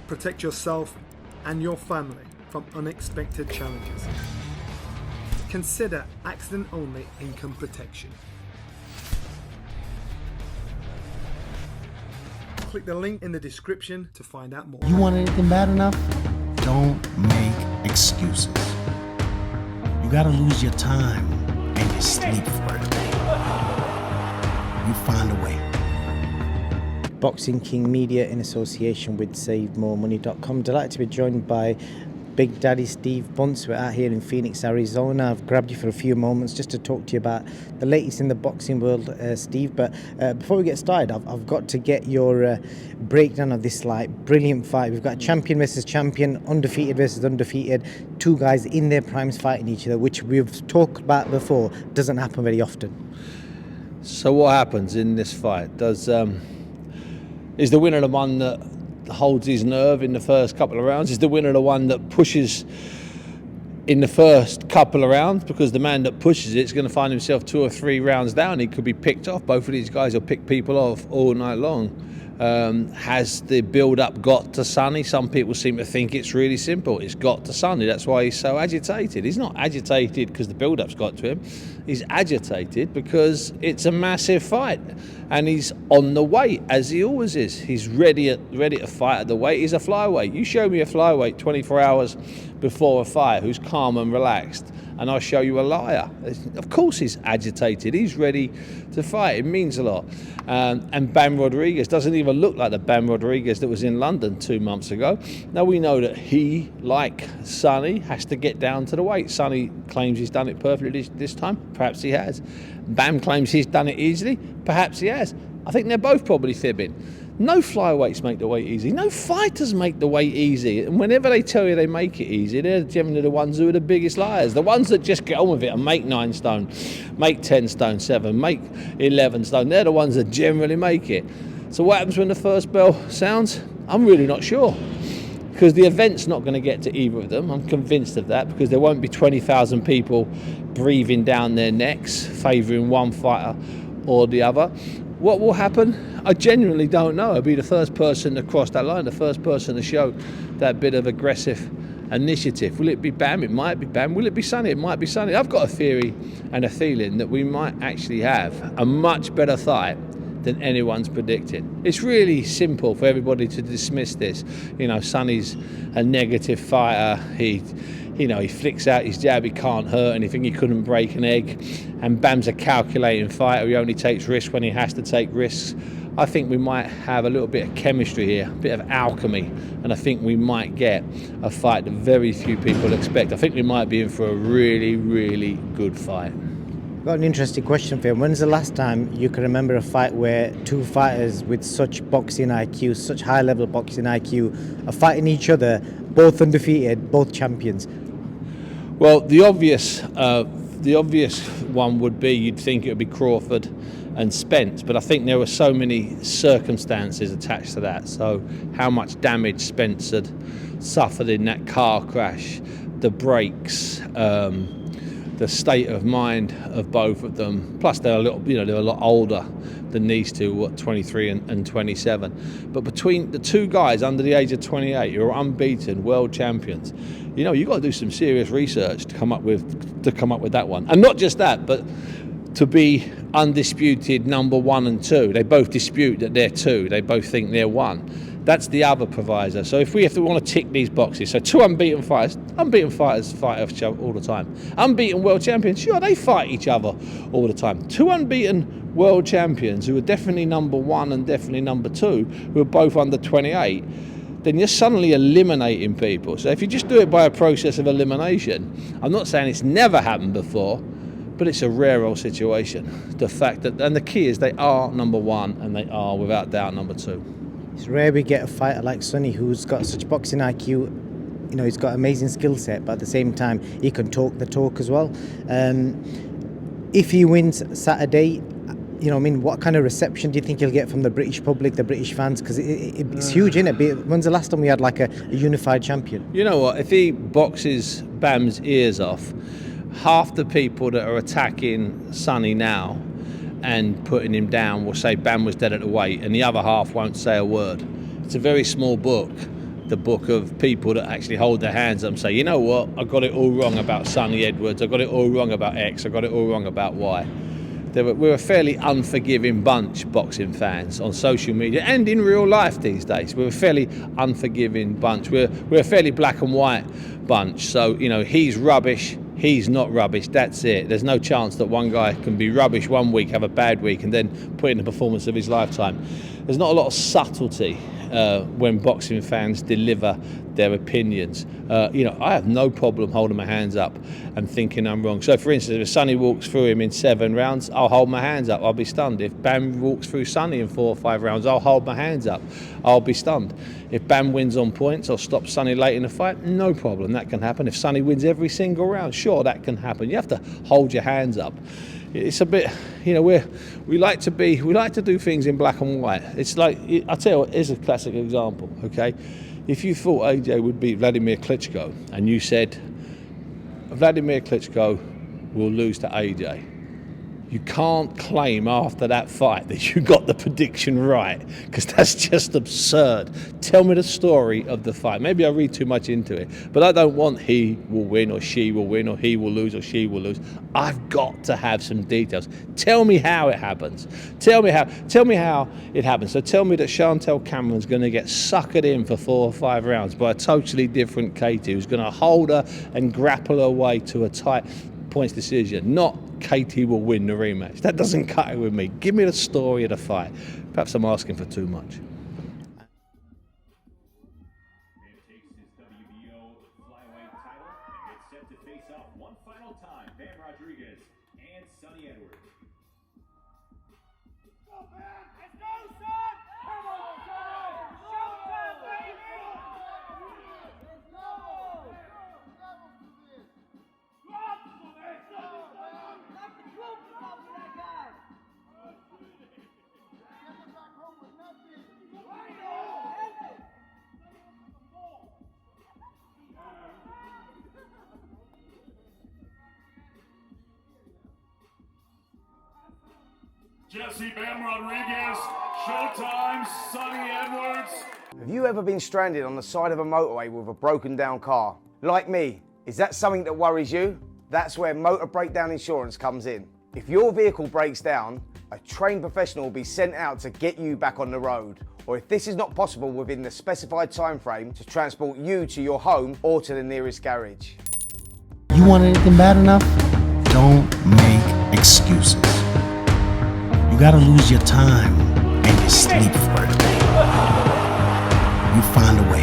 Protect yourself and your family from unexpected challenges. Consider accident-only income protection. Click the link in the description to find out more. You want anything bad enough? Don't make excuses. You gotta lose your time and your sleep for it. You find a way. Boxing King Media in association with SaveMoreMoney.com. Delighted to be joined by Big Daddy Steve Bunce. We're out here in Phoenix, Arizona. I've grabbed you for a few moments just to talk to you about the latest in the boxing world, Steve. But before we get started, I've got to get your breakdown of this brilliant fight. We've got champion versus champion, undefeated versus undefeated. Two guys in their primes fighting each other, which we've talked about before. Doesn't happen very often. So what happens in this fight? Is the winner the one that holds his nerve in the first couple of rounds? Is the winner the one that pushes in the first couple of rounds? Because the man that pushes it's going to find himself 2 or 3 rounds down. He could be picked off. Both of these guys will pick people off all night long. Has the build-up got to Sonny? Some people seem to think it's really simple. It's got to Sonny. That's why he's so agitated. He's not agitated because the build-up's got to him. He's agitated because it's a massive fight, and he's on the weight as he always is. He's ready to fight at the weight. He's a flyweight. You show me a flyweight 24 hours before a fight who's calm and relaxed, and I'll show you a liar. Of course he's agitated. He's ready to fight. It means a lot. And Bam Rodriguez doesn't even look like the Bam Rodriguez that was in London 2 months ago. Now we know that he, like Sonny, has to get down to the weight. Sonny claims he's done it perfectly this time. Perhaps he has. Bam claims he's done it easily. Perhaps he has. I think they're both probably fibbing. No flyweights make the weight easy. No fighters make the weight easy. And whenever they tell you they make it easy, they're generally the ones who are the biggest liars. The ones that just get on with it and make 9 stone, make 10 stone 7, make 11 stone. They're the ones that generally make it. So what happens when the first bell sounds? I'm really not sure. Because the event's not going to get to either of them. I'm convinced of that, because there won't be 20,000 people breathing down their necks, favouring one fighter or the other. What will happen? I genuinely don't know. I'll be the first person to cross that line, the first person to show that bit of aggressive initiative. Will it be Bam? It might be Bam. Will it be Sonny? It might be Sonny. I've got a theory and a feeling that we might actually have a much better fight than anyone's predicting. It's really simple for everybody to dismiss this. You know, Sonny's a negative fighter. He flicks out his jab, he can't hurt anything, he couldn't break an egg. And Bam's a calculating fighter, he only takes risks when he has to take risks. I think we might have a little bit of chemistry here, a bit of alchemy, and I think we might get a fight that very few people expect. I think we might be in for a really, really good fight. Got an interesting question for you. When's the last time you can remember a fight where two fighters with such boxing IQ, such high-level boxing IQ, are fighting each other, both undefeated, both champions? Well, the obvious one would be, you'd think it would be Crawford and Spence, but I think there were so many circumstances attached to that. So how much damage Spence had suffered in that car crash, the brakes, the state of mind of both of them. Plus they're a lot older than these two, 23 and 27. But between the two guys under the age of 28 who are unbeaten world champions, you've got to do some serious research to come up with that one. And not just that, but to be undisputed number 1 and 2. They both dispute that they're 2. They both think they're 1. That's the other proviso. So if we want to tick these boxes, so 2 unbeaten fighters fight each other all the time. Unbeaten world champions, sure, they fight each other all the time. 2 unbeaten world champions who are definitely number 1 and definitely number 2, who are both under 28, then you're suddenly eliminating people. So if you just do it by a process of elimination, I'm not saying it's never happened before, but it's a rare old situation. The fact that, and the key is, they are number 1 and they are without doubt number 2. It's rare we get a fighter like Sonny who's got such boxing IQ. He's got amazing skill set, but at the same time, he can talk the talk as well. If he wins Saturday, what kind of reception do you think he'll get from the British public, the British fans? Because it's huge, isn't it? When's the last time we had like a unified champion? You know what? If he boxes Bam's ears off, half the people that are attacking Sonny now and putting him down will say Bam was dead at the weight, and the other half won't say a word. It's a very small book the book of people that actually hold their hands up and say, you know what, I got it all wrong about Sonny Edwards, I got it all wrong about X, I got it all wrong about Y. We're a fairly unforgiving bunch, boxing fans, on social media and in real life these days. We're a fairly unforgiving bunch. We're a fairly black and white bunch. So, you know, he's rubbish, he's not rubbish, that's it. There's no chance that one guy can be rubbish one week, have a bad week, and then put in the performance of his lifetime. There's not a lot of subtlety when boxing fans deliver their opinions. You know, I have no problem holding my hands up and thinking I'm wrong. So, for instance, if Sonny walks through him in 7 rounds, I'll hold my hands up, I'll be stunned. If Bam walks through Sonny in 4 or 5 rounds, I'll hold my hands up, I'll be stunned. If Bam wins on points, I'll stop Sonny late in the fight, no problem, that can happen. If Sonny wins every single round, sure, that can happen. You have to hold your hands up. It's a bit, you know, we like to do things in black and white. It's like, I'll tell you what, here's a classic example, okay? If you thought AJ would beat Vladimir Klitschko and you said Vladimir Klitschko will lose to AJ, you can't claim after that fight that you got the prediction right, because that's just absurd. Tell me the story of the fight. Maybe I read too much into it, but I don't want he will win or she will win or he will lose or she will lose. I've got to have some details. Tell me how it happens. Tell me how it happens. So tell me that Chantel Cameron's going to get suckered in for 4 or 5 rounds by a totally different Katie who's going to hold her and grapple her way to a tight points decision, not Katie will win the rematch. That doesn't cut it with me. Give me the story of the fight. Perhaps I'm asking for too much. Takes his WBO flyweight title and gets set to face off one final time. Bam Rodriguez and Sonny Edwards. Go, Bam! Let's go, son! Come on, son! Showtime, baby! Let's go! Jesse Bam Rodriguez, Showtime, Sonny Edwards. Have you ever been stranded on the side of a motorway with a broken down car? Like me, is that something that worries you? That's where motor breakdown insurance comes in. If your vehicle breaks down, a trained professional will be sent out to get you back on the road. Or if this is not possible within the specified time frame, to transport you to your home or to the nearest garage. You want anything bad enough? Don't make excuses. You gotta lose your time and your sleep for it. You find a way.